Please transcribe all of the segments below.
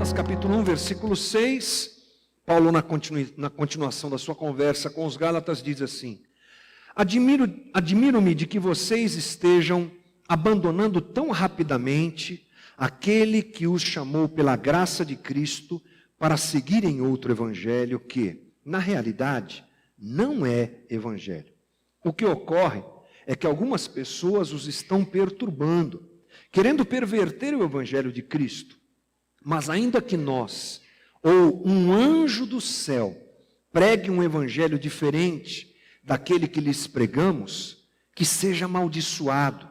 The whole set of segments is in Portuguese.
Gálatas capítulo 1, versículo 6, Paulo na continuação da sua conversa com os Gálatas diz assim: Admiro-me de que vocês estejam abandonando tão rapidamente aquele que os chamou pela graça de Cristo para seguirem outro evangelho que, na realidade, não é evangelho. O que ocorre é que algumas pessoas os estão perturbando, querendo perverter o evangelho de Cristo. Mas ainda que nós, ou um anjo do céu, pregue um evangelho diferente daquele que lhes pregamos, que seja amaldiçoado.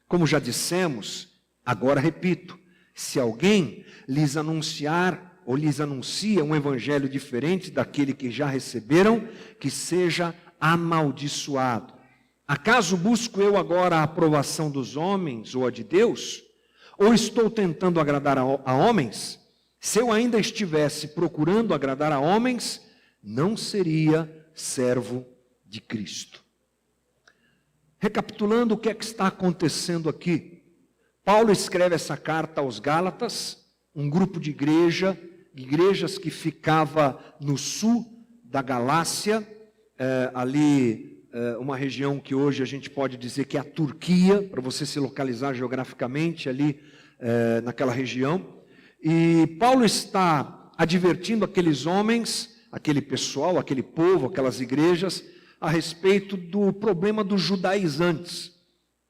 Como já dissemos, agora repito, se alguém lhes anunciar ou lhes anuncia um evangelho diferente daquele que já receberam, que seja amaldiçoado. Acaso busco eu agora a aprovação dos homens ou a de Deus? Ou estou tentando agradar a homens? Se eu ainda estivesse procurando agradar a homens, não seria servo de Cristo. Recapitulando o que é que está acontecendo aqui. Paulo escreve essa carta aos Gálatas, um grupo de igrejas que ficava no sul da Galácia, uma região que hoje a gente pode dizer que é a Turquia, para você se localizar geograficamente ali naquela região. E Paulo está advertindo aqueles homens, aquele pessoal, aquele povo, aquelas igrejas, a respeito do problema dos judaizantes.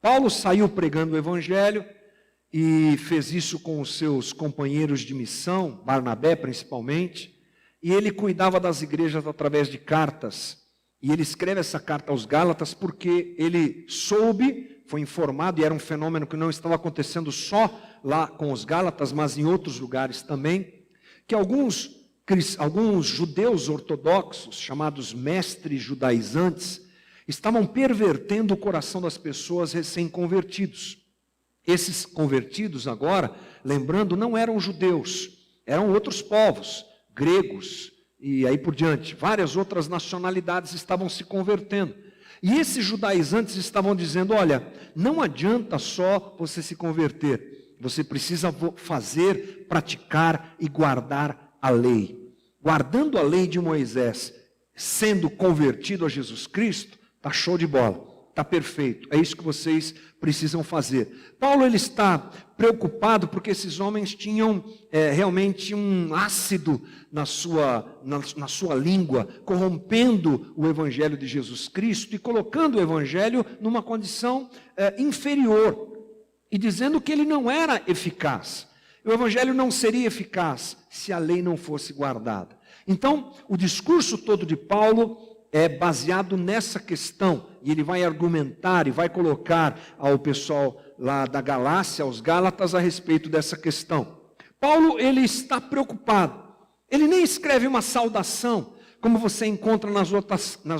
Paulo saiu pregando o evangelho e fez isso com os seus companheiros de missão, Barnabé principalmente, e ele cuidava das igrejas através de cartas. E ele escreve essa carta aos Gálatas porque ele soube, foi informado, e era um fenômeno que não estava acontecendo só lá com os Gálatas, mas em outros lugares também, que alguns judeus ortodoxos, chamados mestres judaizantes, estavam pervertendo o coração das pessoas recém-convertidos. Esses convertidos agora, lembrando, não eram judeus, eram outros povos, gregos, e aí por diante, várias outras nacionalidades estavam se convertendo. E esses judaizantes estavam dizendo: olha, não adianta só você se converter, você precisa fazer, praticar e guardar a lei. Guardando a lei de Moisés, sendo convertido a Jesus Cristo, está show de bola, está perfeito, é isso que vocês precisam fazer. Paulo ele está preocupado porque esses homens tinham realmente um ácido na sua língua, corrompendo o evangelho de Jesus Cristo e colocando o evangelho numa condição inferior e dizendo que ele não era eficaz. O evangelho não seria eficaz se a lei não fosse guardada. Então, o discurso todo de Paulo é baseado nessa questão, e ele vai argumentar e vai colocar ao pessoal lá da Galácia, aos Gálatas, a respeito dessa questão. Paulo, ele está preocupado, ele nem escreve uma saudação, como você encontra nas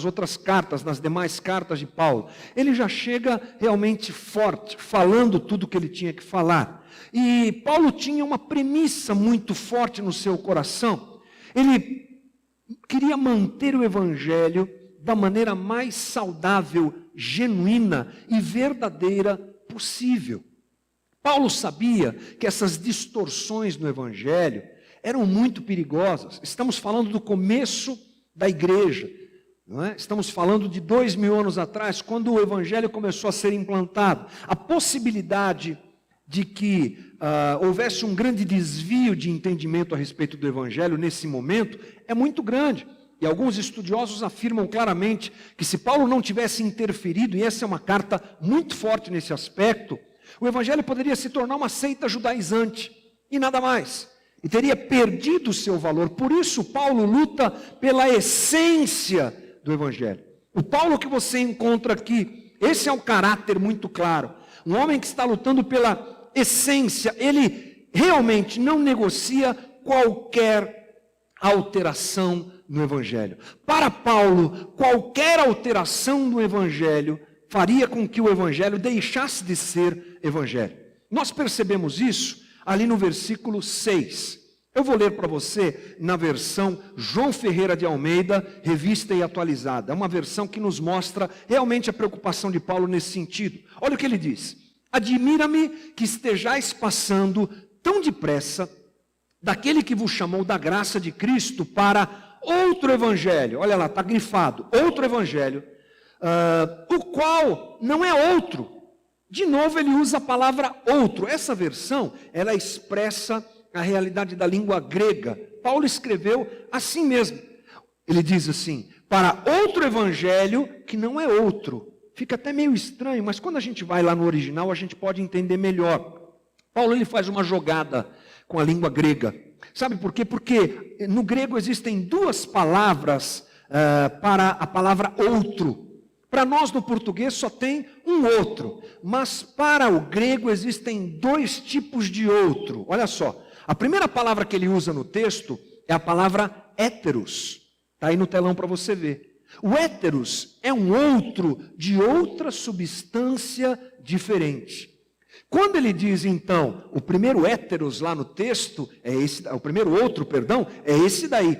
outras cartas, nas demais cartas de Paulo. Ele já chega realmente forte, falando tudo o que ele tinha que falar. E Paulo tinha uma premissa muito forte no seu coração. Ele queria manter o evangelho da maneira mais saudável, genuína e verdadeira possível. Paulo sabia que essas distorções no evangelho eram muito perigosas. Estamos falando do começo da igreja, não é? Estamos falando de 2000 anos atrás, quando o evangelho começou a ser implantado. A possibilidade de que houvesse um grande desvio de entendimento a respeito do evangelho nesse momento é muito grande. E alguns estudiosos afirmam claramente que se Paulo não tivesse interferido, e essa é uma carta muito forte nesse aspecto, o evangelho poderia se tornar uma seita judaizante e nada mais. E teria perdido o seu valor. Por isso Paulo luta pela essência do evangelho. O Paulo que você encontra aqui, esse é um caráter muito claro. Um homem que está lutando pela essência, ele realmente não negocia qualquer alteração no evangelho. Para Paulo, qualquer alteração no evangelho faria com que o evangelho deixasse de ser evangelho. Nós percebemos isso ali no versículo 6. Eu vou ler para você na versão João Ferreira de Almeida, revista e atualizada. É uma versão que nos mostra realmente a preocupação de Paulo nesse sentido. Olha o que ele diz: admira-me que estejais passando tão depressa daquele que vos chamou da graça de Cristo para outro evangelho. Olha lá, está grifado, outro evangelho, o qual não é outro. De novo ele usa a palavra outro. Essa versão, ela expressa a realidade da língua grega. Paulo escreveu assim mesmo. Ele diz assim, para outro evangelho que não é outro. Fica até meio estranho, mas quando a gente vai lá no original, a gente pode entender melhor. Paulo ele faz uma jogada com a língua grega. Sabe por quê? Porque no grego existem duas palavras para a palavra outro. Para nós no português só tem um outro, mas para o grego existem dois tipos de outro. Olha só, a primeira palavra que ele usa no texto é a palavra héteros. Está aí no telão para você ver. O héteros é um outro de outra substância diferente. Quando ele diz então, o primeiro héteros lá no texto, o primeiro outro, perdão, é esse daí.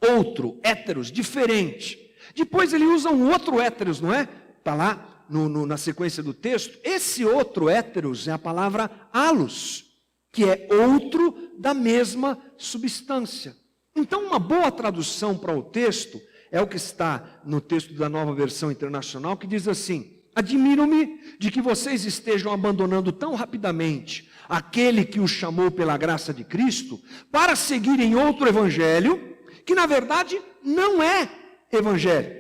Outro, héteros, diferente. Depois ele usa um outro héteros, não é? Está lá na sequência do texto. Esse outro héteros é a palavra halos, que é outro da mesma substância. Então uma boa tradução para o texto é o que está no texto da Nova Versão Internacional, que diz assim: admiro-me de que vocês estejam abandonando tão rapidamente aquele que os chamou pela graça de Cristo, para seguirem outro evangelho, que na verdade não é evangelho.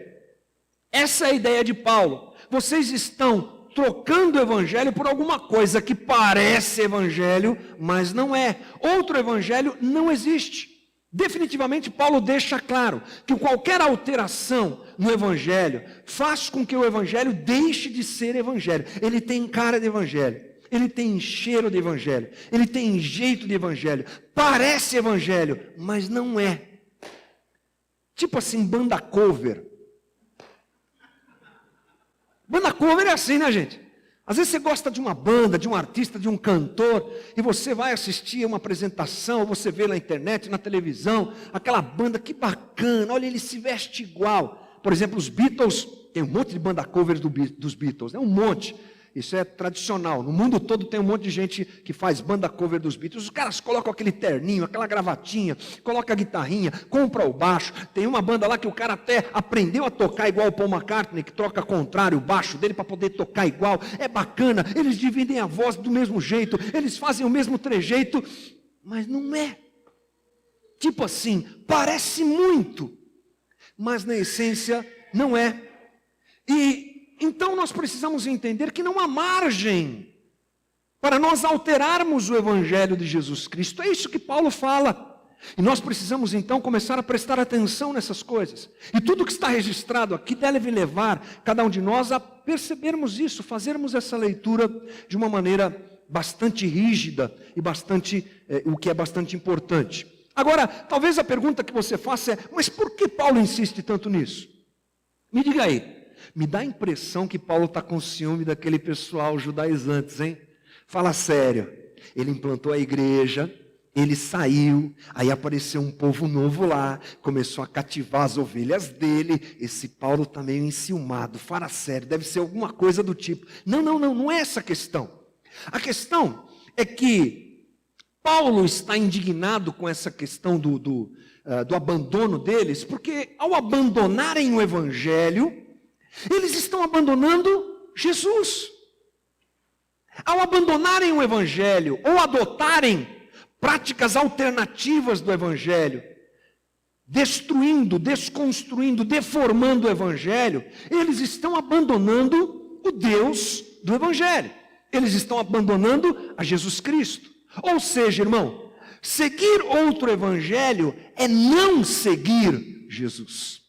Essa é a ideia de Paulo. Vocês estão trocando o evangelho por alguma coisa que parece evangelho, mas não é. Outro evangelho não existe. Definitivamente Paulo deixa claro que qualquer alteração no evangelho faz com que o evangelho deixe de ser evangelho. Ele tem cara de evangelho, ele tem cheiro de evangelho, ele tem jeito de evangelho, parece evangelho, mas não é. Tipo assim, banda cover. Banda cover é assim, né, gente? Às vezes você gosta de uma banda, de um artista, de um cantor, e você vai assistir uma apresentação, ou você vê na internet, na televisão, aquela banda, que bacana, olha, ele se veste igual. Por exemplo, os Beatles, tem um monte de banda cover dos Beatles, né? Um monte. Isso é tradicional. No mundo todo tem um monte de gente que faz banda cover dos Beatles. Os caras colocam aquele terninho, aquela gravatinha, colocam a guitarrinha, compra o baixo. Tem uma banda lá que o cara até aprendeu a tocar igual o Paul McCartney, que troca contrário o baixo dele para poder tocar igual. É bacana, eles dividem a voz do mesmo jeito, eles fazem o mesmo trejeito, mas não é. Tipo assim, parece muito, mas na essência não é. Então nós precisamos entender que não há margem para nós alterarmos o Evangelho de Jesus Cristo. É isso que Paulo fala. E nós precisamos então começar a prestar atenção nessas coisas. E tudo que está registrado aqui deve levar cada um de nós a percebermos isso, fazermos essa leitura de uma maneira bastante rígida e o que é bastante importante. Agora, talvez a pergunta que você faça é: mas por que Paulo insiste tanto nisso? Me diga aí. Me dá a impressão que Paulo está com ciúme daquele pessoal judaizantes, hein? Fala sério. Ele implantou a igreja, ele saiu, aí apareceu um povo novo lá, começou a cativar as ovelhas dele. Esse Paulo está meio enciumado, fala sério, deve ser alguma coisa do tipo. Não é essa a questão. A questão é que Paulo está indignado com essa questão do abandono deles, porque ao abandonarem o evangelho, eles estão abandonando Jesus. Ao abandonarem o evangelho, ou adotarem práticas alternativas do evangelho, destruindo, desconstruindo, deformando o evangelho, eles estão abandonando o Deus do evangelho. Eles estão abandonando a Jesus Cristo. Ou seja, irmão, seguir outro evangelho é não seguir Jesus.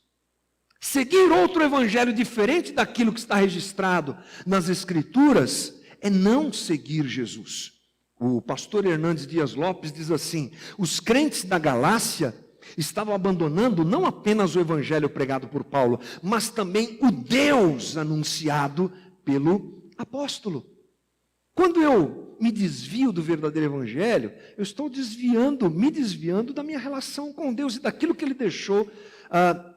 Seguir outro evangelho diferente daquilo que está registrado nas Escrituras é não seguir Jesus. O pastor Hernandes Dias Lopes diz assim: os crentes da Galácia estavam abandonando não apenas o evangelho pregado por Paulo, mas também o Deus anunciado pelo apóstolo. Quando eu me desvio do verdadeiro evangelho, eu estou me desviando da minha relação com Deus e daquilo que Ele deixou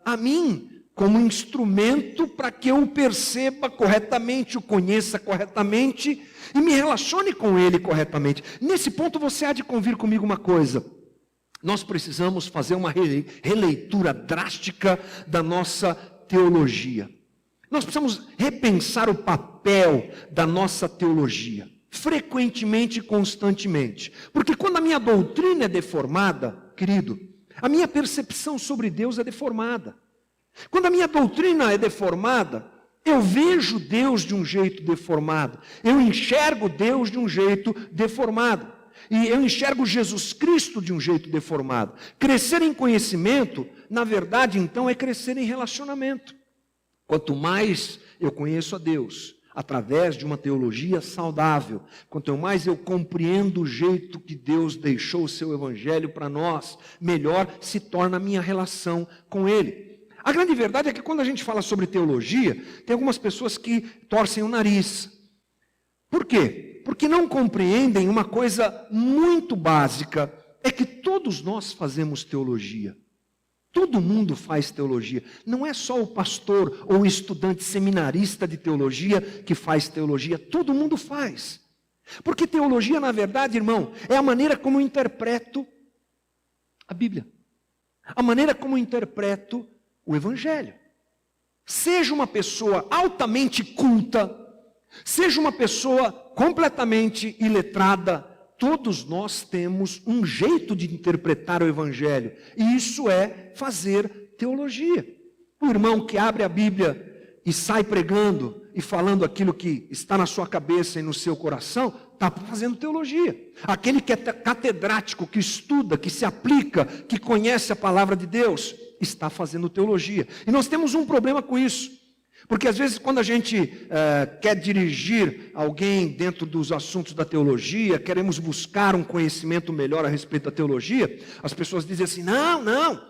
a mim como instrumento para que eu o perceba corretamente, o conheça corretamente e me relacione com Ele corretamente. Nesse ponto você há de convir comigo uma coisa: nós precisamos fazer uma releitura drástica da nossa teologia. Nós precisamos repensar o papel da nossa teologia, frequentemente e constantemente. Porque quando a minha doutrina é deformada, querido, a minha percepção sobre Deus é deformada. Quando a minha doutrina é deformada, eu vejo Deus de um jeito deformado. Eu enxergo Deus de um jeito deformado. E eu enxergo Jesus Cristo de um jeito deformado. Crescer em conhecimento, na verdade, então, é crescer em relacionamento. Quanto mais eu conheço a Deus, através de uma teologia saudável, quanto mais eu compreendo o jeito que Deus deixou o seu evangelho para nós, melhor se torna a minha relação com Ele. A grande verdade é que quando a gente fala sobre teologia, tem algumas pessoas que torcem o nariz. Por quê? Porque não compreendem uma coisa muito básica, é que todos nós fazemos teologia. Todo mundo faz teologia. Não é só o pastor ou o estudante seminarista de teologia que faz teologia. Todo mundo faz. Porque teologia, na verdade, irmão, é a maneira como eu interpreto a Bíblia. A maneira como eu interpreto o Evangelho. Seja uma pessoa altamente culta, seja uma pessoa completamente iletrada, todos nós temos um jeito de interpretar o Evangelho, e isso é fazer teologia. O irmão que abre a Bíblia e sai pregando e falando aquilo que está na sua cabeça e no seu coração, está fazendo teologia. Aquele que é catedrático, que estuda, que se aplica, que conhece a palavra de Deus, está fazendo teologia. E nós temos um problema com isso. Porque às vezes quando a gente quer dirigir alguém dentro dos assuntos da teologia, queremos buscar um conhecimento melhor a respeito da teologia, as pessoas dizem assim, não,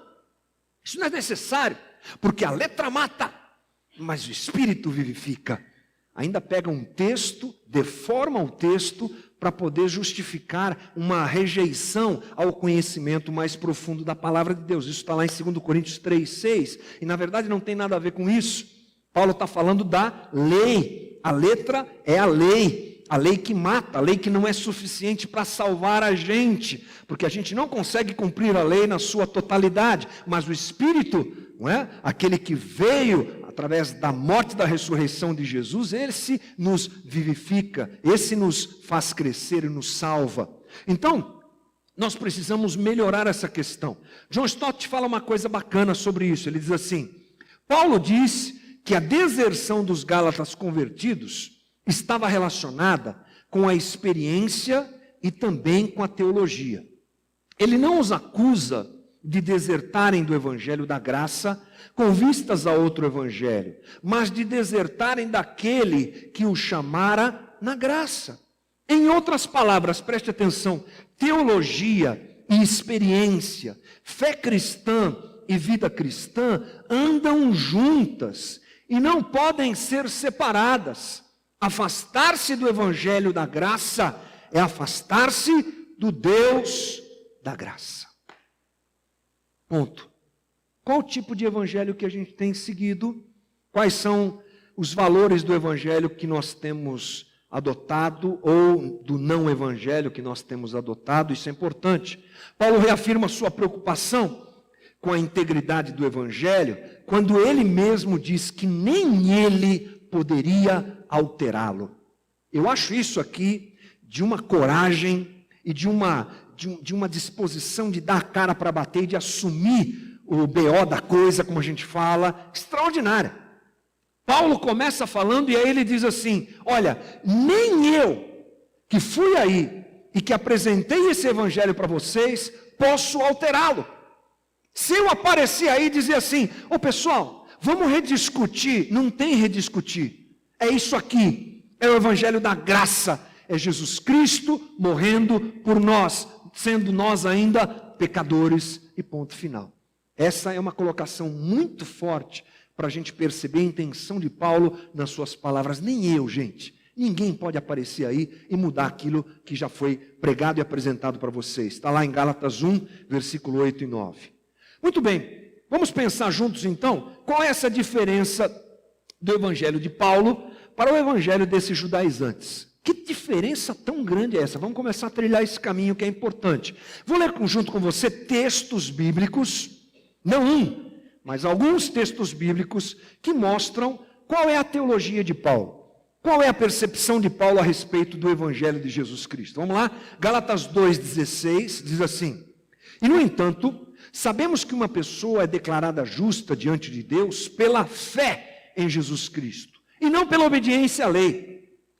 isso não é necessário, porque a letra mata, mas o Espírito vivifica. Ainda pega um texto, deforma o texto, para poder justificar uma rejeição ao conhecimento mais profundo da palavra de Deus. Isso está lá em 2 Coríntios 3:6, e na verdade não tem nada a ver com isso. Paulo está falando da lei. A letra é a lei que mata, a lei que não é suficiente para salvar a gente, porque a gente não consegue cumprir a lei na sua totalidade, mas o Espírito, não é? Aquele que veio através da morte e da ressurreição de Jesus, esse nos vivifica, esse nos faz crescer e nos salva. Então, nós precisamos melhorar essa questão. John Stott fala uma coisa bacana sobre isso, ele diz assim, Paulo diz que a deserção dos Gálatas convertidos estava relacionada com a experiência e também com a teologia. Ele não os acusa de desertarem do evangelho da graça com vistas a outro evangelho, mas de desertarem daquele que os chamara na graça. Em outras palavras, preste atenção, teologia e experiência, fé cristã e vida cristã andam juntas e não podem ser separadas. Afastar-se do evangelho da graça é afastar-se do Deus da graça. Ponto. Qual o tipo de evangelho que a gente tem seguido? Quais são os valores do evangelho que nós temos adotado ou do não evangelho que nós temos adotado? Isso é importante. Paulo reafirma sua preocupação com a integridade do evangelho quando ele mesmo diz que nem ele poderia alterá-lo. Eu acho isso aqui de uma coragem e de uma disposição de dar a cara para bater e de assumir o BO da coisa, como a gente fala, extraordinária. Paulo começa falando e aí ele diz assim, olha, nem eu que fui aí e que apresentei esse evangelho para vocês, posso alterá-lo. Se eu aparecer aí e dizer assim, ô pessoal, vamos rediscutir, não tem rediscutir, é isso aqui, é o evangelho da graça, é Jesus Cristo morrendo por nós, sendo nós ainda pecadores e ponto final. Essa é uma colocação muito forte para a gente perceber a intenção de Paulo nas suas palavras. Nem eu, gente, ninguém pode aparecer aí e mudar aquilo que já foi pregado e apresentado para vocês. Está lá em Gálatas 1, versículo 8 e 9. Muito bem, vamos pensar juntos então, qual é essa diferença do evangelho de Paulo para o evangelho desses judaizantes. Que diferença tão grande é essa? Vamos começar a trilhar esse caminho que é importante. Vou ler junto com você textos bíblicos, não um, mas alguns textos bíblicos que mostram qual é a teologia de Paulo. Qual é a percepção de Paulo a respeito do Evangelho de Jesus Cristo? Vamos lá, Gálatas 2,16 diz assim: e no entanto, sabemos que uma pessoa é declarada justa diante de Deus pela fé em Jesus Cristo, e não pela obediência à lei.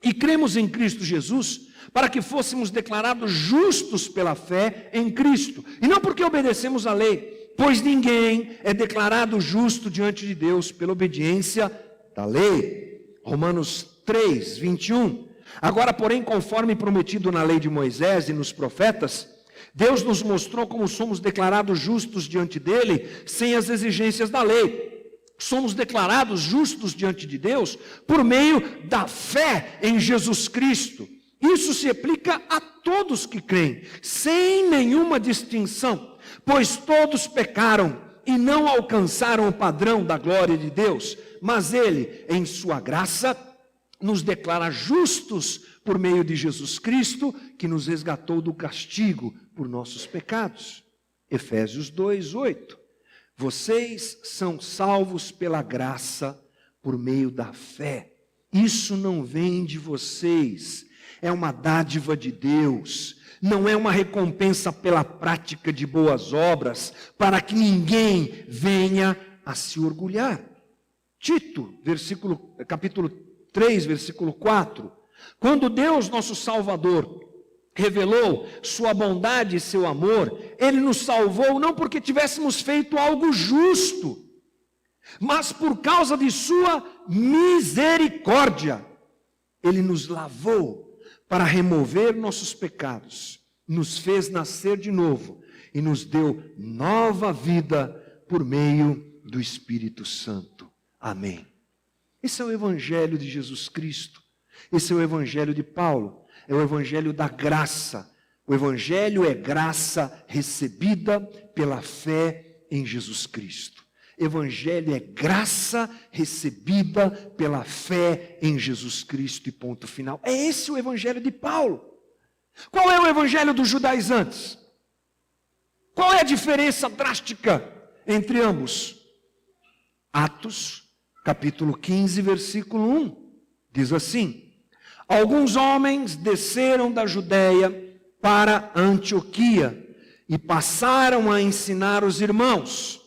E cremos em Cristo Jesus para que fôssemos declarados justos pela fé em Cristo, e não porque obedecemos à lei, pois ninguém é declarado justo diante de Deus pela obediência da lei. Romanos 3, 21. Agora, porém, conforme prometido na lei de Moisés e nos profetas, Deus nos mostrou como somos declarados justos diante dele, sem as exigências da lei. Somos declarados justos diante de Deus por meio da fé em Jesus Cristo. Isso se aplica a todos que creem, sem nenhuma distinção, pois todos pecaram e não alcançaram o padrão da glória de Deus, mas Ele, em sua graça, nos declara justos por meio de Jesus Cristo, que nos resgatou do castigo por nossos pecados. Efésios 2, 8. Vocês são salvos pela graça por meio da fé. Isso não vem de vocês, é uma dádiva de Deus. Não é uma recompensa pela prática de boas obras, para que ninguém venha a se orgulhar. Tito, capítulo 3, versículo 4. Quando Deus, nosso Salvador, revelou sua bondade e seu amor, Ele nos salvou não porque tivéssemos feito algo justo, mas por causa de sua misericórdia. Ele nos lavou para remover nossos pecados, nos fez nascer de novo e nos deu nova vida por meio do Espírito Santo. Amém. Esse é o Evangelho de Jesus Cristo. Esse é o Evangelho de Paulo. É o Evangelho da graça. O Evangelho é graça recebida pela fé em Jesus Cristo. Evangelho é graça recebida pela fé em Jesus Cristo e ponto final. É esse o Evangelho de Paulo. Qual é o Evangelho dos judaizantes? Qual é a diferença drástica entre ambos? Atos, capítulo 15, versículo 1, diz assim: alguns homens desceram da Judéia para Antioquia e passaram a ensinar os irmãos: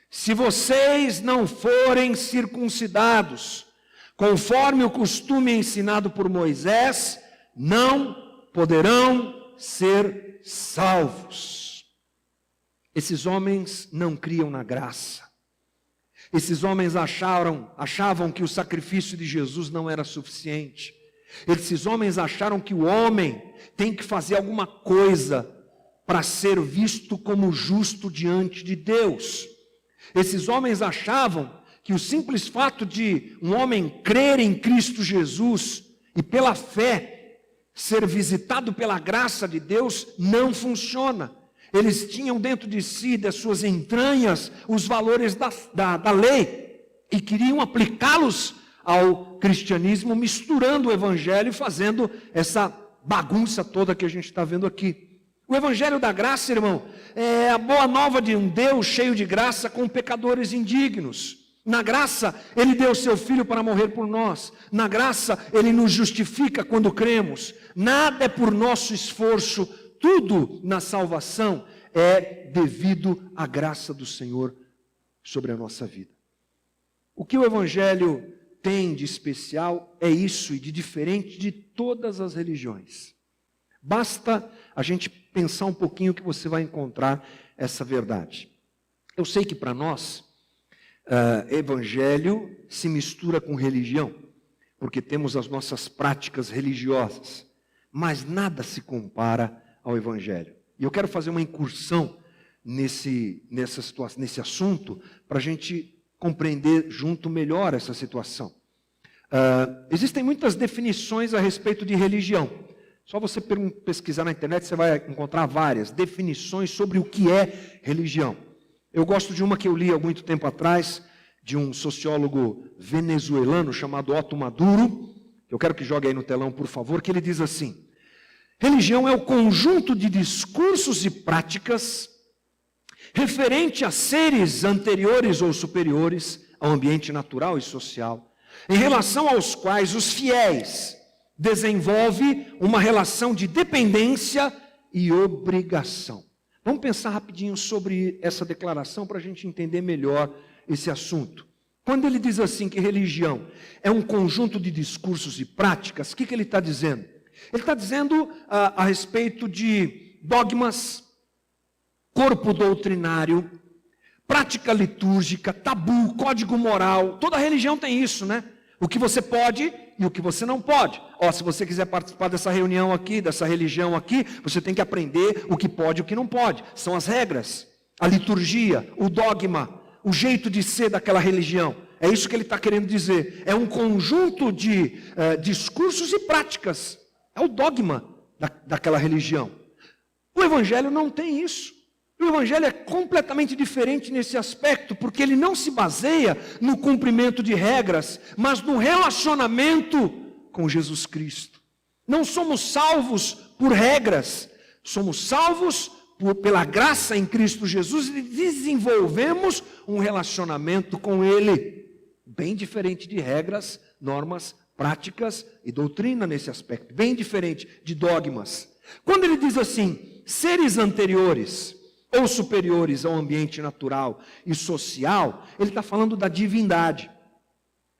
se vocês não forem circuncidados, conforme o costume ensinado por Moisés, não poderão ser salvos. Esses homens não criam na graça. Esses homens achavam que o sacrifício de Jesus não era suficiente. Esses homens acharam que o homem tem que fazer alguma coisa para ser visto como justo diante de Deus. Esses homens achavam que o simples fato de um homem crer em Cristo Jesus e pela fé ser visitado pela graça de Deus não funciona. Eles tinham dentro de si, das suas entranhas, os valores da lei e queriam aplicá-los ao cristianismo, misturando o evangelho e fazendo essa bagunça toda que a gente está vendo aqui. O evangelho da graça, irmão, é a boa nova de um Deus cheio de graça com pecadores indignos. Na graça, Ele deu o seu Filho para morrer por nós. Na graça, Ele nos justifica quando cremos. Nada é por nosso esforço, tudo na salvação é devido à graça do Senhor sobre a nossa vida. O que o evangelho tem de especial é isso e de diferente de todas as religiões. Basta a gente pensar um pouquinho que você vai encontrar essa verdade. Eu sei que para nós, evangelho se mistura com religião, porque temos as nossas práticas religiosas, mas nada se compara ao evangelho. E eu quero fazer uma incursão nesse assunto, para a gente compreender junto melhor essa situação. Existem muitas definições a respeito de religião. Só você pesquisar na internet, você vai encontrar várias definições sobre o que é religião. Eu gosto de uma que eu li há muito tempo atrás, de um sociólogo venezuelano chamado Otto Maduro, eu quero que jogue aí no telão, por favor, que ele diz assim: religião é o conjunto de discursos e práticas referente a seres anteriores ou superiores ao ambiente natural e social, em relação aos quais os fiéis desenvolvem uma relação de dependência e obrigação. Vamos pensar rapidinho sobre essa declaração para a gente entender melhor esse assunto. Quando ele diz assim que religião é um conjunto de discursos e práticas, o que ele está dizendo? Ele está dizendo a respeito de dogmas, corpo doutrinário, prática litúrgica, tabu, código moral. Toda religião tem isso, né? O que você pode e o que você não pode. Se você quiser participar dessa reunião aqui, dessa religião aqui, você tem que aprender o que pode e o que não pode. São as regras, a liturgia, o dogma, o jeito de ser daquela religião. É isso que ele está querendo dizer. É um conjunto de discursos e práticas. É o dogma daquela religião. O Evangelho não tem isso. O Evangelho é completamente diferente nesse aspecto, porque ele não se baseia no cumprimento de regras, mas no relacionamento com Jesus Cristo. Não somos salvos por regras, somos salvos pela graça em Cristo Jesus e desenvolvemos um relacionamento com Ele, bem diferente de regras, normas, práticas e doutrina nesse aspecto, bem diferente de dogmas. Quando ele diz assim, seres anteriores ou superiores ao ambiente natural e social, ele está falando da divindade,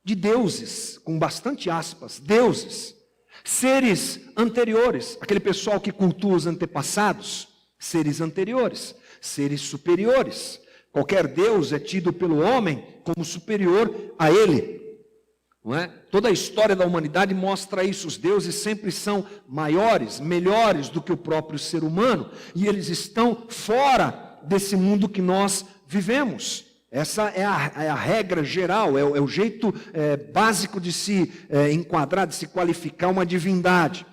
de deuses, com bastante aspas, deuses, seres anteriores, aquele pessoal que cultua os antepassados, seres anteriores, seres superiores. Qualquer Deus é tido pelo homem como superior a ele. Não é? Toda a história da humanidade mostra isso. Os deuses sempre são maiores, melhores do que o próprio ser humano, e eles estão fora desse mundo que nós vivemos. Essa é a regra geral, é o jeito básico de se enquadrar, de se qualificar uma divindade.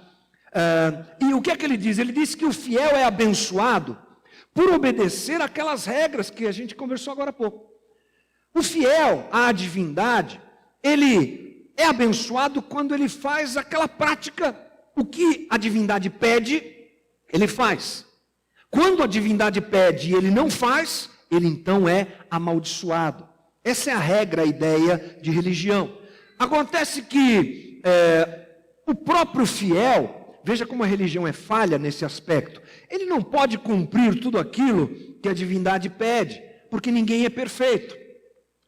E o que é que ele diz? Ele diz que o fiel é abençoado por obedecer aquelas regras que a gente conversou agora há pouco. O fiel à divindade, ele é abençoado quando ele faz aquela prática. O que a divindade pede, ele faz. Quando a divindade pede e ele não faz, ele então é amaldiçoado. Essa é a regra, a ideia de religião. Acontece que o próprio fiel, veja como a religião é falha nesse aspecto, ele não pode cumprir tudo aquilo que a divindade pede, porque ninguém é perfeito.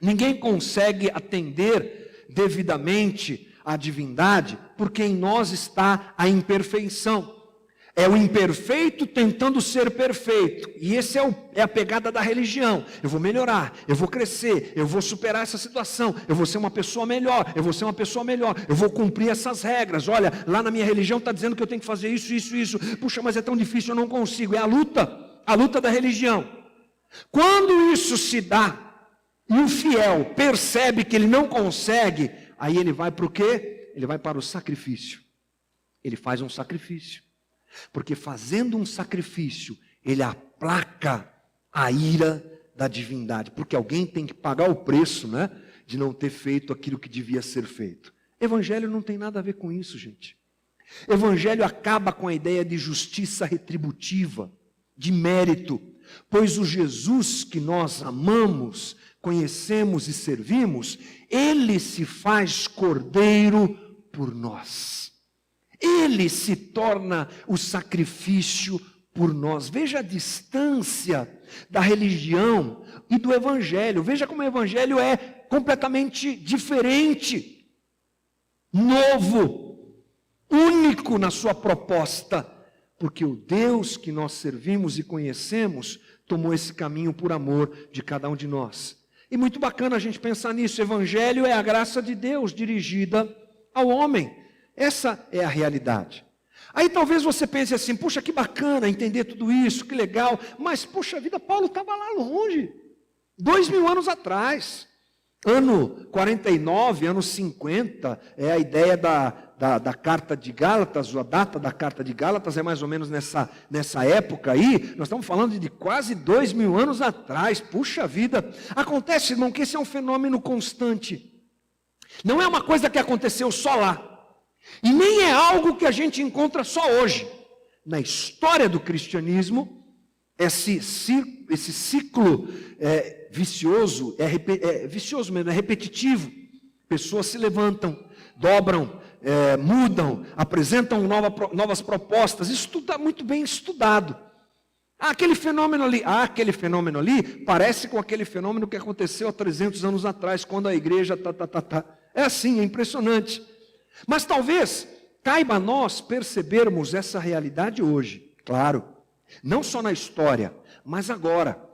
Ninguém consegue atender devidamente à divindade, porque em nós está a imperfeição. É o imperfeito tentando ser perfeito. E essa é a pegada da religião. Eu vou melhorar, eu vou crescer, eu vou superar essa situação, eu vou ser uma pessoa melhor, eu vou ser uma pessoa melhor, eu vou cumprir essas regras. Olha, lá na minha religião está dizendo que eu tenho que fazer isso, isso, isso. Puxa, mas é tão difícil, eu não consigo. É a luta da religião. Quando isso se dá, e o fiel percebe que ele não consegue, aí ele vai para o quê? Ele vai para o sacrifício. Ele faz um sacrifício. Porque fazendo um sacrifício, ele aplaca a ira da divindade. Porque alguém tem que pagar o preço, né, de não ter feito aquilo que devia ser feito. Evangelho não tem nada a ver com isso, gente. Evangelho acaba com a ideia de justiça retributiva, de mérito. Pois o Jesus que nós amamos, conhecemos e servimos, ele se faz cordeiro por nós. Ele se torna o sacrifício por nós. Veja a distância da religião e do Evangelho. Veja como o Evangelho é completamente diferente, novo, único na sua proposta. Porque o Deus que nós servimos e conhecemos tomou esse caminho por amor de cada um de nós. E muito bacana a gente pensar nisso. O Evangelho é a graça de Deus dirigida ao homem. Essa é a realidade. Aí talvez você pense assim, puxa, que bacana entender tudo isso, que legal. Mas, puxa vida, Paulo estava lá longe, 2000 anos atrás. Ano 49, ano 50, é a ideia da carta de Gálatas, a data da carta de Gálatas é mais ou menos nessa época aí. Nós estamos falando de quase 2000 anos atrás. Puxa vida, acontece, irmão, que esse é um fenômeno constante. Não é uma coisa que aconteceu só lá. E nem é algo que a gente encontra só hoje. Na história do cristianismo, esse ciclo vicioso, vicioso mesmo, é repetitivo. Pessoas se levantam, dobram, mudam, apresentam novas propostas. Isso tudo está muito bem estudado. Aquele fenômeno ali parece com aquele fenômeno que aconteceu há 300 anos atrás, quando a igreja É assim, é impressionante. Mas talvez caiba a nós percebermos essa realidade hoje. Claro, não só na história, mas agora.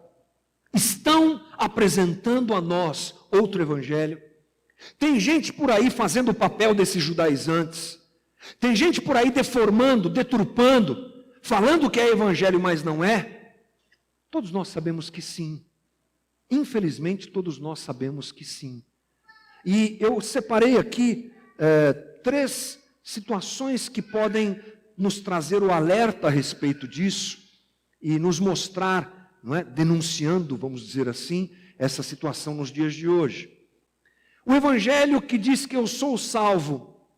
Estão apresentando a nós outro evangelho. Tem gente por aí fazendo o papel desses judaizantes. Tem gente por aí deformando, deturpando, falando que é evangelho, mas não é. Todos nós sabemos que sim. Infelizmente, todos nós sabemos que sim. E eu separei aqui 3 situações que podem nos trazer o alerta a respeito disso e nos mostrar, não é, denunciando, vamos dizer assim, essa situação nos dias de hoje. O evangelho que diz que eu sou salvo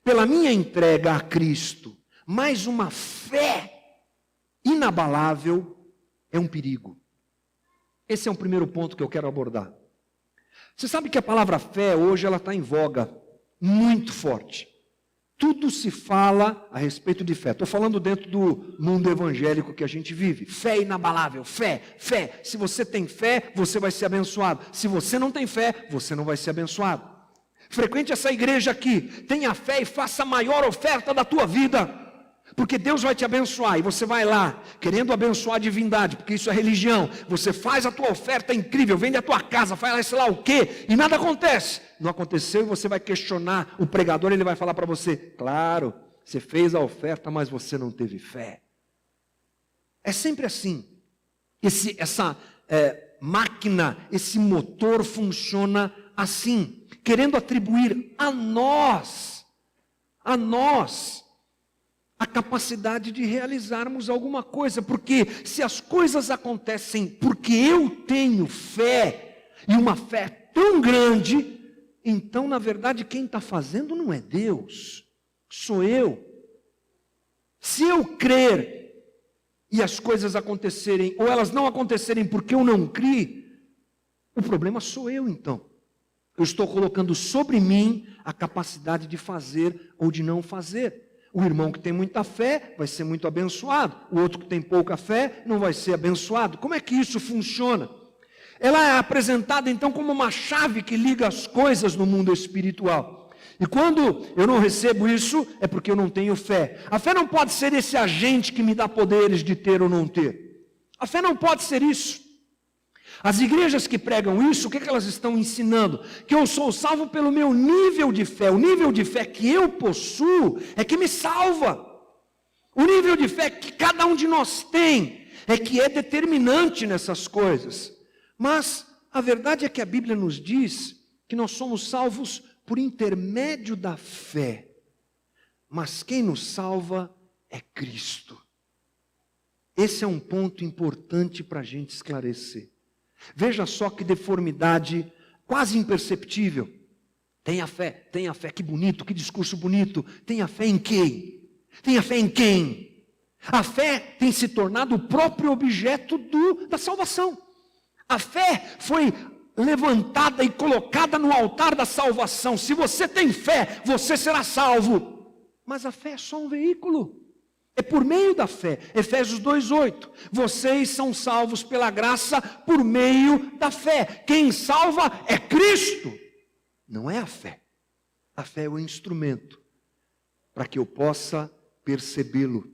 pela minha entrega a Cristo, mais uma fé inabalável, é um perigo. Esse é o primeiro ponto que eu quero abordar. Você sabe que a palavra fé hoje ela está em voga, muito forte. Tudo se fala a respeito de fé. Estou falando dentro do mundo evangélico que a gente vive. Fé inabalável, fé. Se você tem fé, você vai ser abençoado. Se você não tem fé, você não vai ser abençoado. Frequente essa igreja aqui, tenha fé e faça a maior oferta da tua vida. Porque Deus vai te abençoar e você vai lá, querendo abençoar a divindade, porque isso é religião. Você faz a tua oferta incrível, vende a tua casa, faz sei lá o quê, e nada acontece. Não aconteceu e você vai questionar o pregador, ele vai falar para você, claro, você fez a oferta, mas você não teve fé. É sempre assim. Essa máquina, esse motor funciona assim, querendo atribuir a nós, a capacidade de realizarmos alguma coisa, porque se as coisas acontecem porque eu tenho fé, e uma fé tão grande, então na verdade quem está fazendo não é Deus, sou eu. Se eu crer e as coisas acontecerem, ou elas não acontecerem porque eu não criei, o problema sou eu então. Eu estou colocando sobre mim a capacidade de fazer ou de não fazer. O irmão que tem muita fé vai ser muito abençoado. O outro que tem pouca fé não vai ser abençoado. Como é que isso funciona? Ela é apresentada então como uma chave que liga as coisas no mundo espiritual. E quando eu não recebo isso, é porque eu não tenho fé. A fé não pode ser esse agente que me dá poderes de ter ou não ter. A fé não pode ser isso. As igrejas que pregam isso, o que elas estão ensinando? Que eu sou salvo pelo meu nível de fé. O nível de fé que eu possuo é que me salva. O nível de fé que cada um de nós tem é que é determinante nessas coisas. Mas a verdade é que a Bíblia nos diz que nós somos salvos por intermédio da fé. Mas quem nos salva é Cristo. Esse é um ponto importante para a gente esclarecer. Veja só que deformidade quase imperceptível. Tenha fé, que bonito, que discurso bonito. Tenha fé em quem? Tenha fé em quem? A fé tem se tornado o próprio objeto da salvação. A fé foi levantada e colocada no altar da salvação. Se você tem fé, você será salvo. Mas a fé é só um veículo. É por meio da fé. Efésios 2:8. Vocês são salvos pela graça por meio da fé. Quem salva é Cristo. Não é a fé. A fé é o instrumento para que eu possa percebê-lo,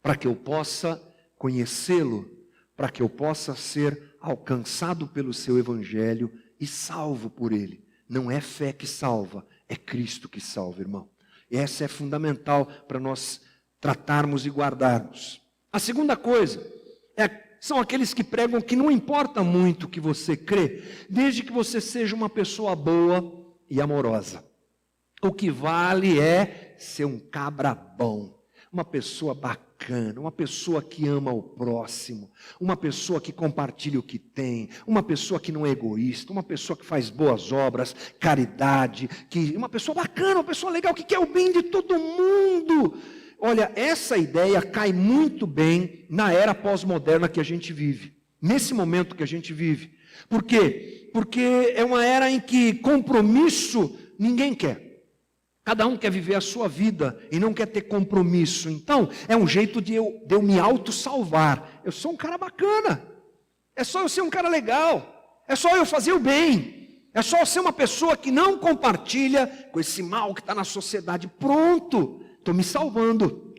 para que eu possa conhecê-lo, para que eu possa ser alcançado pelo seu evangelho e salvo por ele. Não é fé que salva, é Cristo que salva, irmão. E essa é fundamental para nós tratarmos e guardarmos. A segunda coisa são aqueles que pregam que não importa muito o que você crê, desde que você seja uma pessoa boa e amorosa. O que vale é ser um cabra bom. uma pessoa bacana, uma pessoa que ama o próximo, uma pessoa que compartilha o que tem, uma pessoa que não é egoísta, uma pessoa que faz boas obras, caridade, uma pessoa bacana, uma pessoa legal, que quer o bem de todo mundo. Olha, essa ideia cai muito bem na era pós-moderna que a gente vive, nesse momento que a gente vive. Por quê? Porque é uma era em que compromisso ninguém quer. Cada um quer viver a sua vida e não quer ter compromisso. Então, é um jeito de eu me auto-salvar. Eu sou um cara bacana. É só eu ser um cara legal. É só eu fazer o bem. É só eu ser uma pessoa que não compartilha com esse mal que está na sociedade. Pronto, estou me salvando.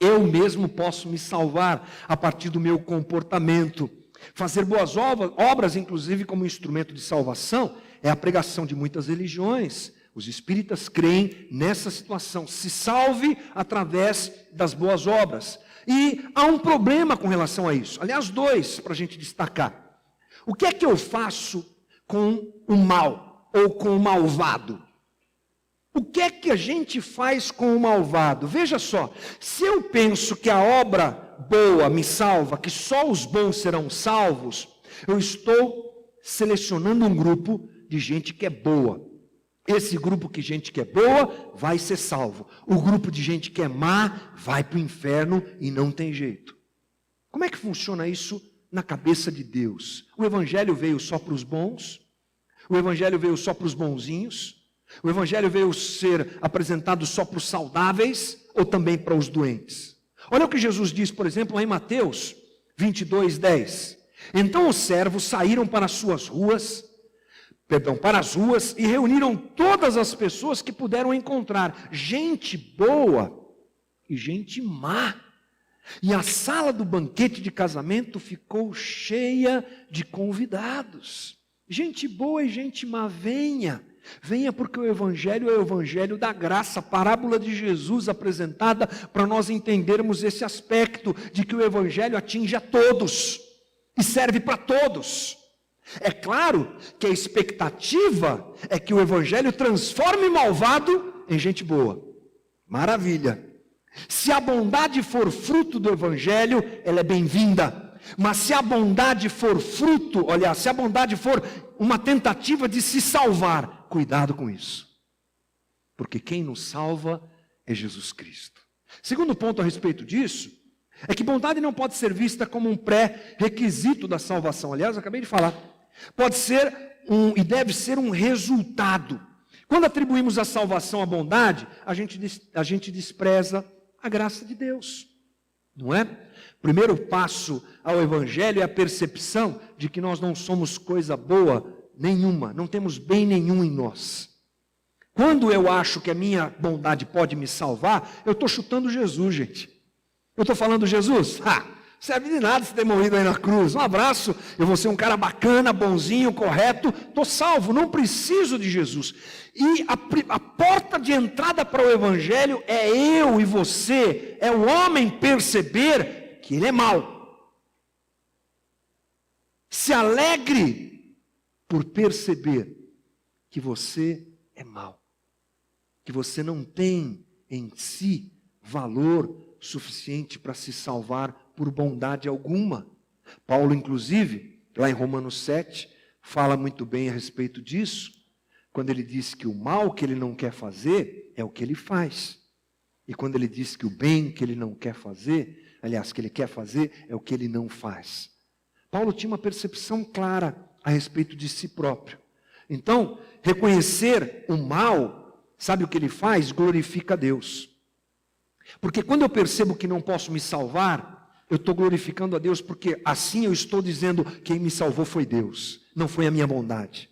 Eu mesmo posso me salvar a partir do meu comportamento. Fazer boas obras, inclusive como instrumento de salvação, é a pregação de muitas religiões. Os espíritas creem nessa situação, se salve através das boas obras. E há um problema com relação a isso. Aliás, dois para a gente destacar. O que é que eu faço com o mal ou com o malvado? O que é que a gente faz com o malvado? Veja só, se eu penso que a obra boa me salva, que só os bons serão salvos, eu estou selecionando um grupo de gente que é boa. Esse grupo de gente que é boa vai ser salvo. O grupo de gente que é má vai para o inferno e não tem jeito. Como é que funciona isso na cabeça de Deus? O evangelho veio só para os bons? O evangelho veio só para os bonzinhos? O evangelho veio ser apresentado só para os saudáveis ou também para os doentes? Olha o que Jesus diz, por exemplo, lá em Mateus 22:10. Então os servos saíram para as ruas e reuniram todas as pessoas que puderam encontrar, gente boa e gente má. E a sala do banquete de casamento ficou cheia de convidados. Gente boa e gente má, venha porque o evangelho é o evangelho da graça, a parábola de Jesus apresentada para nós entendermos esse aspecto de que o evangelho atinge a todos e serve para todos. É claro que a expectativa é que o evangelho transforme malvado em gente boa. Maravilha. Se a bondade for fruto do evangelho, ela é bem-vinda. Mas se a bondade for fruto, se a bondade for uma tentativa de se salvar, cuidado com isso. Porque quem nos salva é Jesus Cristo. Segundo ponto a respeito disso, é que bondade não pode ser vista como um pré-requisito da salvação. Aliás, eu acabei de falar. Pode ser e deve ser um resultado. Quando atribuímos a salvação à bondade, a gente despreza a graça de Deus. Não é? O primeiro passo ao evangelho é a percepção de que nós não somos coisa boa nenhuma, não temos bem nenhum em nós. Quando eu acho que a minha bondade pode me salvar, eu estou chutando Jesus, gente. Eu estou falando, Jesus, serve de nada você ter morrido aí na cruz. Um abraço, eu vou ser um cara bacana, bonzinho, correto, estou salvo, não preciso de Jesus. E a porta de entrada para o evangelho é eu e você, é o homem perceber que ele é mau. Se alegre por perceber que você é mau, que você não tem em si valor suficiente para se salvar por bondade alguma. Paulo, inclusive, lá em Romanos 7, fala muito bem a respeito disso, quando ele diz que o mal que ele não quer fazer é o que ele faz. E quando ele diz que o bem que ele não quer fazer, aliás, que ele quer fazer, é o que ele não faz. Paulo tinha uma percepção clara a respeito de si próprio. Então, reconhecer o mal, sabe o que ele faz? Glorifica a Deus. Porque quando eu percebo que não posso me salvar, eu estou glorificando a Deus, porque assim eu estou dizendo: quem me salvou foi Deus, não foi a minha bondade,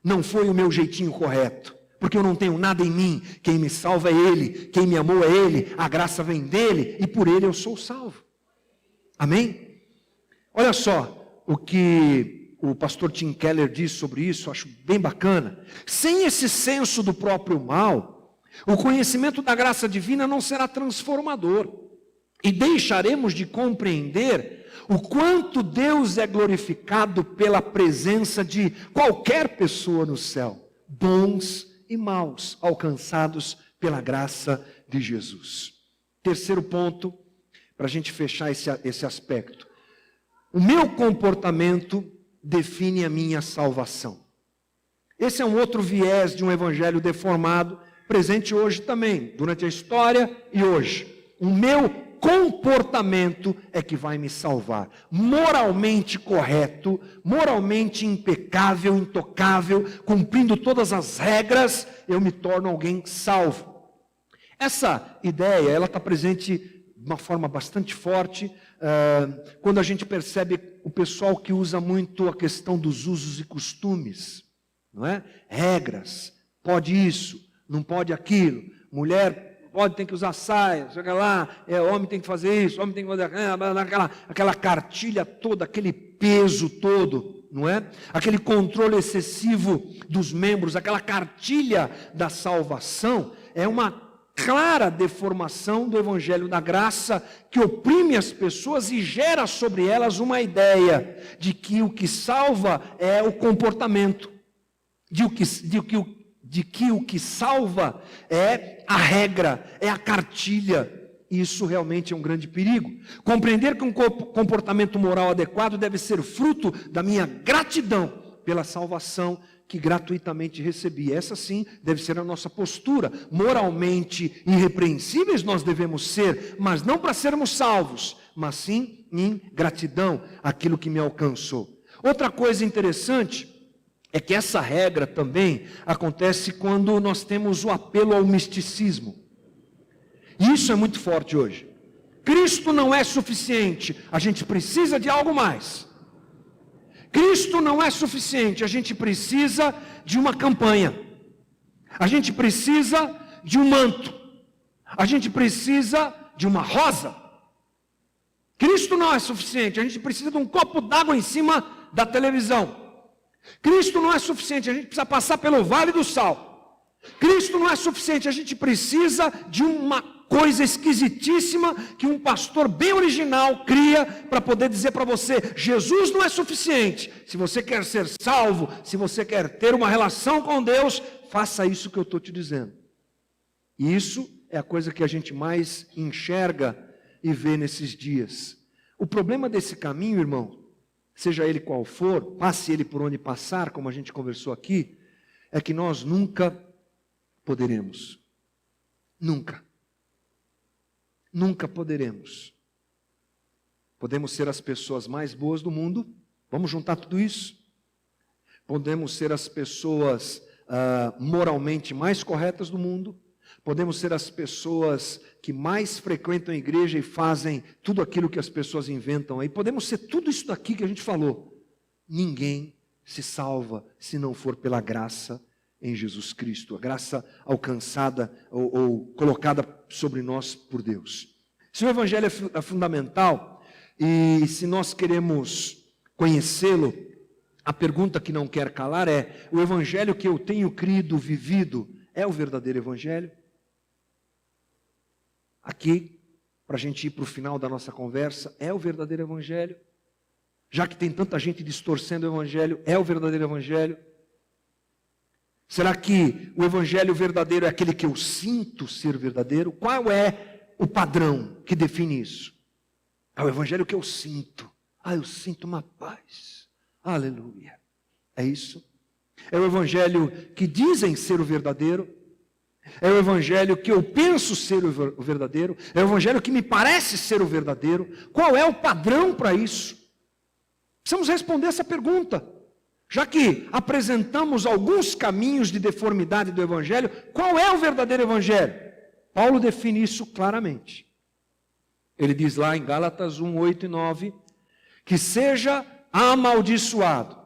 não foi o meu jeitinho correto, porque eu não tenho nada em mim, quem me salva é Ele, quem me amou é Ele, a graça vem dEle, e por Ele eu sou salvo. Amém? Olha só o que o pastor Tim Keller diz sobre isso, acho bem bacana. Sem esse senso do próprio mal, o conhecimento da graça divina não será transformador. E deixaremos de compreender o quanto Deus é glorificado pela presença de qualquer pessoa no céu, bons e maus, alcançados pela graça de Jesus. terceiro ponto, para a gente fechar esse aspecto. O meu comportamento define a minha salvação. Esse é um outro viés de um evangelho deformado, presente hoje também, durante a história e hoje. O meu comportamento é que vai me salvar. Moralmente correto, moralmente impecável, intocável, cumprindo todas as regras, eu me torno alguém salvo. Essa ideia, ela está presente de uma forma bastante forte, quando a gente percebe o pessoal que usa muito a questão dos usos e costumes, não é? Regras, pode isso, não pode aquilo, mulher pode, tem que usar saia, sei lá, homem tem que fazer isso, homem tem que fazer aquela cartilha toda, aquele peso todo, não é? Aquele controle excessivo dos membros, aquela cartilha da salvação, é uma clara deformação do evangelho da graça que oprime as pessoas e gera sobre elas uma ideia de que o que salva é o comportamento, de que o que salva é a regra, é a cartilha. Isso realmente é um grande perigo. Compreender que um comportamento moral adequado deve ser fruto da minha gratidão pela salvação que gratuitamente recebi. Essa sim deve ser a nossa postura. Moralmente irrepreensíveis nós devemos ser, mas não para sermos salvos, mas sim em gratidão àquilo que me alcançou. Outra coisa interessante é que essa regra também acontece quando nós temos o apelo ao misticismo. E isso é muito forte hoje. Cristo não é suficiente, a gente precisa de algo mais. Cristo não é suficiente, a gente precisa de uma campanha. A gente precisa de um manto. A gente precisa de uma rosa. Cristo não é suficiente, a gente precisa de um copo d'água em cima da televisão. Cristo não é suficiente, a gente precisa passar pelo Vale do Sal. Cristo não é suficiente, a gente precisa de uma coisa esquisitíssima que um pastor bem original cria para poder dizer para você: Jesus não é suficiente. Se você quer ser salvo, se você quer ter uma relação com Deus, faça isso que eu estou te dizendo. E isso é a coisa que a gente mais enxerga e vê nesses dias. O problema desse caminho, irmão, seja ele qual for, passe ele por onde passar, como a gente conversou aqui, é que nós nunca poderemos. Nunca poderemos. Podemos ser as pessoas mais boas do mundo, vamos juntar tudo isso. Podemos ser as pessoas moralmente mais corretas do mundo. Podemos ser as pessoas que mais frequentam a igreja e fazem tudo aquilo que as pessoas inventam aí. Podemos ser tudo isso daqui que a gente falou. Ninguém se salva se não for pela graça em Jesus Cristo, a graça alcançada ou colocada sobre nós por Deus. Se o evangelho é fundamental e se nós queremos conhecê-lo, a pergunta que não quer calar é: o evangelho que eu tenho crido, vivido, é o verdadeiro evangelho? Aqui, para a gente ir para o final da nossa conversa, é o verdadeiro evangelho? Já que tem tanta gente distorcendo o evangelho, é o verdadeiro evangelho? Será que o evangelho verdadeiro é aquele que eu sinto ser verdadeiro? Qual é o padrão que define isso? É o evangelho que eu sinto. Eu sinto uma paz. Aleluia. É isso? É o evangelho que dizem ser o verdadeiro? É o evangelho que eu penso ser o verdadeiro? É o evangelho que me parece ser o verdadeiro? Qual é o padrão para isso? Precisamos responder essa pergunta. Já que apresentamos alguns caminhos de deformidade do evangelho, qual é o verdadeiro evangelho? Paulo define isso claramente. Ele diz lá em Gálatas 1, 8 e 9, que seja amaldiçoado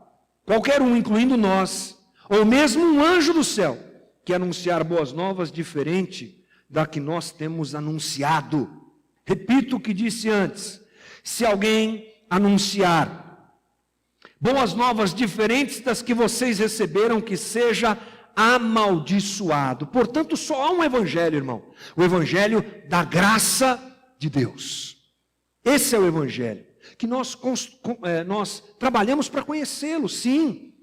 qualquer um, incluindo nós, ou mesmo um anjo do céu, que anunciar boas novas diferente da que nós temos anunciado. Repito o que disse antes: se alguém anunciar boas novas diferentes das que vocês receberam, que seja amaldiçoado. Portanto, só há um evangelho, irmão. O evangelho da graça de Deus. Esse é o evangelho que nós trabalhamos para conhecê-lo, sim.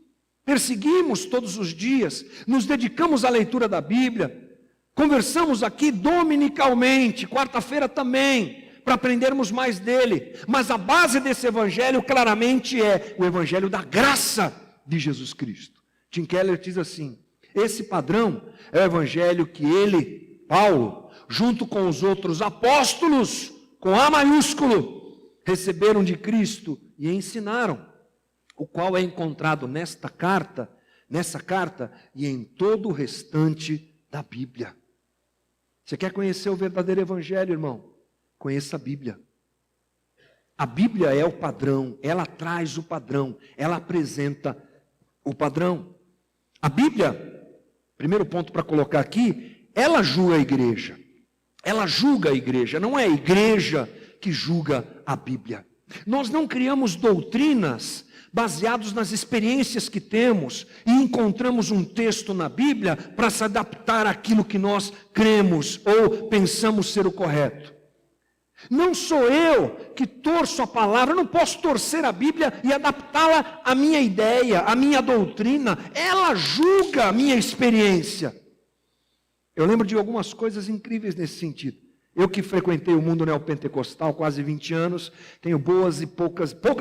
Perseguimos todos os dias, nos dedicamos à leitura da Bíblia, Conversamos aqui dominicalmente, quarta-feira também, para aprendermos mais dele. Mas a base desse evangelho claramente é o evangelho da graça de Jesus Cristo. Tim Keller diz assim: esse padrão é o evangelho que ele, Paulo, junto com os outros apóstolos, com A maiúsculo, receberam de Cristo e ensinaram, o qual é encontrado nessa carta e em todo o restante da Bíblia. Você quer conhecer o verdadeiro evangelho, irmão? Conheça a Bíblia. A Bíblia é o padrão, ela traz o padrão, ela apresenta o padrão. A Bíblia, primeiro ponto para colocar aqui, ela julga a igreja. Ela julga a igreja, não é a igreja que julga a Bíblia. Nós não criamos doutrinas baseados nas experiências que temos e encontramos um texto na Bíblia para se adaptar àquilo que nós cremos ou pensamos ser o correto. Não sou eu que torço a palavra, eu não posso torcer a Bíblia e adaptá-la à minha ideia, à minha doutrina. Ela julga a minha experiência. Eu lembro de algumas coisas incríveis nesse sentido. Eu que frequentei o mundo neopentecostal quase 20 anos, tenho poucas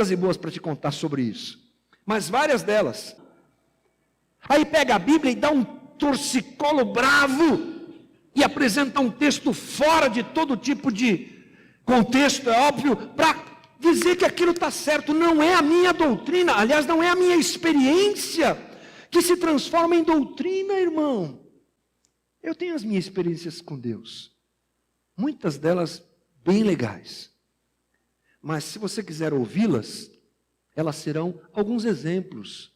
e boas para te contar sobre isso. Mas várias delas. Aí pega a Bíblia e dá um torcicolo bravo e apresenta um texto fora de todo tipo de contexto, é óbvio, para dizer que aquilo está certo. Não é a minha doutrina, aliás, não é a minha experiência que se transforma em doutrina, irmão. Eu tenho as minhas experiências com Deus. Muitas delas bem legais. Mas se você quiser ouvi-las, elas serão alguns exemplos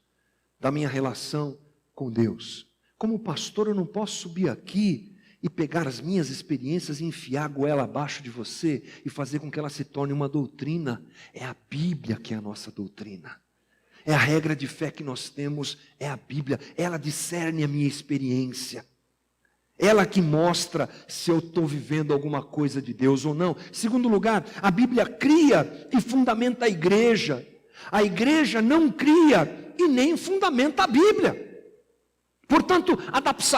da minha relação com Deus. Como pastor, eu não posso subir aqui e pegar as minhas experiências e enfiar a goela abaixo de você e fazer com que ela se torne uma doutrina. É a Bíblia que é a nossa doutrina. É a regra de fé que nós temos, é a Bíblia. Ela discerne a minha experiência. Ela que mostra se eu estou vivendo alguma coisa de Deus ou não. Segundo lugar, a Bíblia cria e fundamenta a igreja. A igreja não cria e nem fundamenta a Bíblia. Portanto,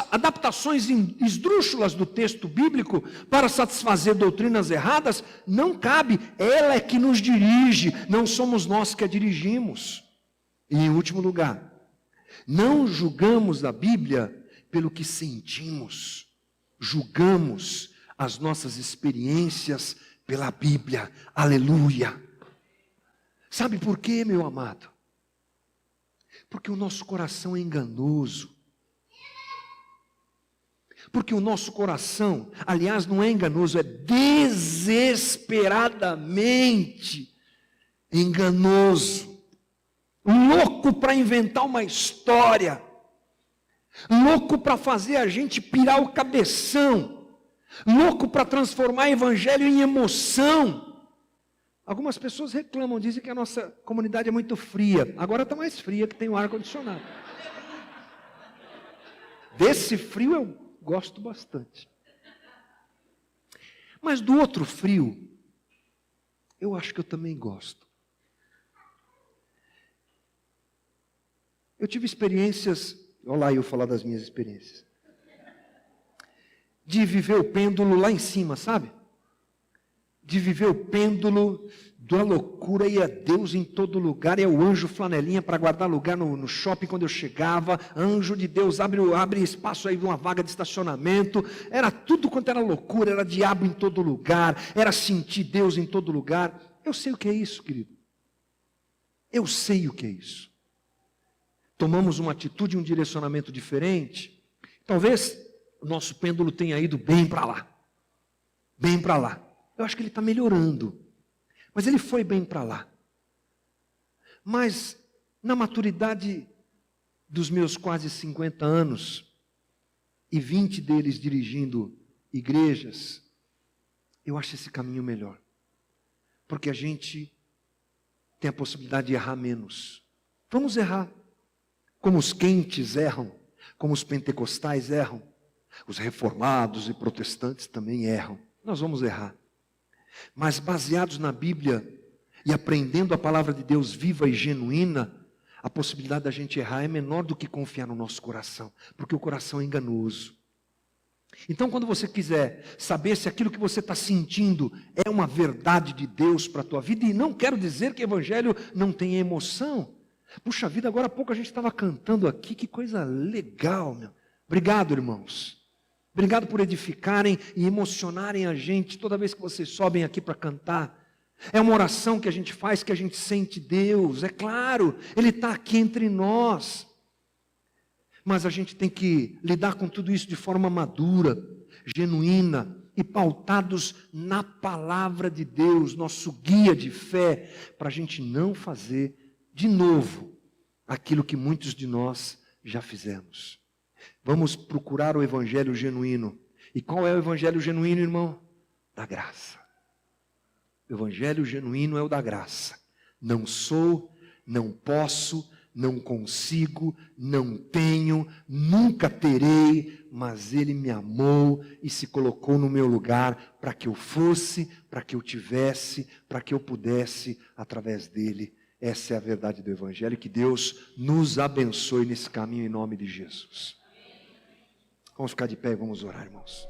adaptações esdrúxulas do texto bíblico para satisfazer doutrinas erradas não cabe. Ela é que nos dirige, não somos nós que a dirigimos. E em último lugar, não julgamos a Bíblia pelo que sentimos, julgamos as nossas experiências pela Bíblia. Aleluia! Sabe por quê, meu amado? Porque o nosso coração é enganoso. Porque o nosso coração, aliás, não é enganoso, é desesperadamente enganoso. Louco para inventar uma história. Louco para fazer a gente pirar o cabeção, louco para transformar o evangelho em emoção. Algumas pessoas reclamam, dizem que a nossa comunidade é muito fria. Agora está mais fria, que tem o ar-condicionado. Desse frio eu gosto bastante. Mas do outro frio, eu acho que eu também gosto. Eu tive experiências... Olha lá eu falar das minhas experiências. De viver o pêndulo lá em cima, sabe? De viver o pêndulo da loucura e é Deus em todo lugar. É o anjo flanelinha para guardar lugar no shopping quando eu chegava. Anjo de Deus, abre espaço aí de uma vaga de estacionamento. Era tudo quanto era loucura, era diabo em todo lugar. Era sentir Deus em todo lugar. Eu sei o que é isso, querido. Eu sei o que é isso. Tomamos uma atitude, um direcionamento diferente, talvez o nosso pêndulo tenha ido bem para lá. Bem para lá. Eu acho que ele está melhorando. Mas ele foi bem para lá. Mas, na maturidade dos meus quase 50 anos, e 20 deles dirigindo igrejas, eu acho esse caminho melhor. Porque a gente tem a possibilidade de errar menos. Vamos errar. Como os quentes erram, como os pentecostais erram, os reformados e protestantes também erram. Nós vamos errar. Mas baseados na Bíblia e aprendendo a palavra de Deus viva e genuína, a possibilidade da gente errar é menor do que confiar no nosso coração, porque o coração é enganoso. Então, quando você quiser saber se aquilo que você está sentindo é uma verdade de Deus para a tua vida, e não quero dizer que o Evangelho não tem emoção. Puxa vida, agora há pouco a gente estava cantando aqui, que coisa legal, meu. Obrigado, irmãos. Obrigado por edificarem e emocionarem a gente toda vez que vocês sobem aqui para cantar. É uma oração que a gente faz, que a gente sente Deus, é claro, Ele está aqui entre nós. Mas a gente tem que lidar com tudo isso de forma madura, genuína e pautados na palavra de Deus, nosso guia de fé, para a gente não fazer de novo aquilo que muitos de nós já fizemos. Vamos procurar o evangelho genuíno. E qual é o evangelho genuíno, irmão? Da graça. O evangelho genuíno é o da graça. Não sou, não posso, não consigo, não tenho, nunca terei, mas Ele me amou e se colocou no meu lugar para que eu fosse, para que eu tivesse, para que eu pudesse, através dEle. Essa é a verdade do Evangelho. Que Deus nos abençoe nesse caminho em nome de Jesus. Vamos ficar de pé e vamos orar, irmãos.